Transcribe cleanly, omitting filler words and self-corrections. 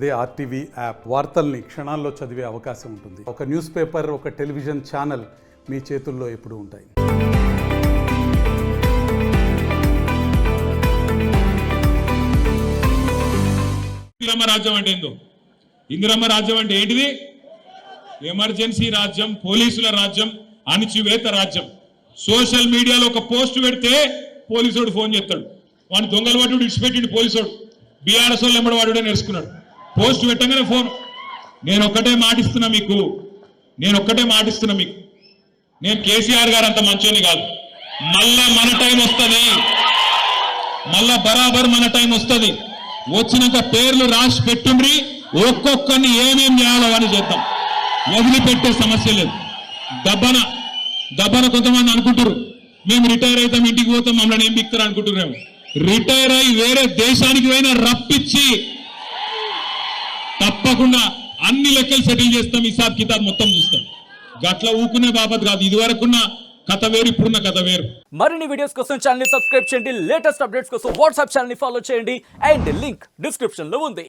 అదే RTV app వార్తల్ని క్షణాల్లో చదివే అవకాశం ఉంటుంది. ఒక న్యూస్ పేపర్, ఒక టెలివిజన్ ఛానల్ మీ చేతుల్లో ఎప్పుడూ ఉంటాయి. ఇందిరమ్మ రాజ్యం అంటే ఏందో? ఇందిరమ్మ రాజ్యం అంటే ఏంటిది? ఎమర్జెన్సీ రాజ్యం, పోలీసుల రాజ్యం, అణిచివేత రాజ్యం. సోషల్ మీడియాలో ఒక పోస్ట్ పెడితే పోలీసుడు ఫోన్ చేస్తాడు, వాడిని దొంగలు వాడు ఇడిచిపెట్టిండు పోలీసుడు. బీఆర్ఎస్ వాళ్ళు ఎంబడి వాడు నేర్చుకున్నాడు. పోస్ట్ పెట్టగానే ఫోన్. నేను ఒక్కటే మాటిస్తున్నా మీకు, నేను కేసీఆర్ గారు అంత మంచోని కాదు. మళ్ళా మన టైం వస్తుంది, మళ్ళా బరాబర్ మన టైం వస్తుంది. వచ్చినాక పేర్లు రాసి పెట్టుండ్రి, ఒక్కొక్కరిని ఏమేం చేయాలో అని చేద్దాం. వదిలిపెట్టే సమస్య లేదు. దబ్బన కొంతమంది అనుకుంటారు మేము రిటైర్ అవుతాం, ఇంటికి పోతాం, మమ్మల్ని ఏం బిక్తారు అనుకుంటున్నాము. రిటైర్ అయి వేరే దేశానికి పోయినా రప్పించి తప్పకుండా అన్ని లెక్కలు సెటిల్ చేస్తాం, హిసాబ్ కితాబ్ మొత్తం చూస్తాం. గట్ల ఊకునే బాబత్ కాదు. ఇదివరకున్న కథ వేరు, ఇప్పుడున్న కథ వేరు. మరిన్ని వీడియోస్ కోసం ఛానల్ ని సబ్స్క్రైబ్ చేయండి. లేటెస్ట్ అప్డేట్స్ కోసం వాట్సాప్ ఛానల్ ని ఫాలో చేయండి. అండ్ లింక్ డిస్క్రిప్షన్ లో ఉంది.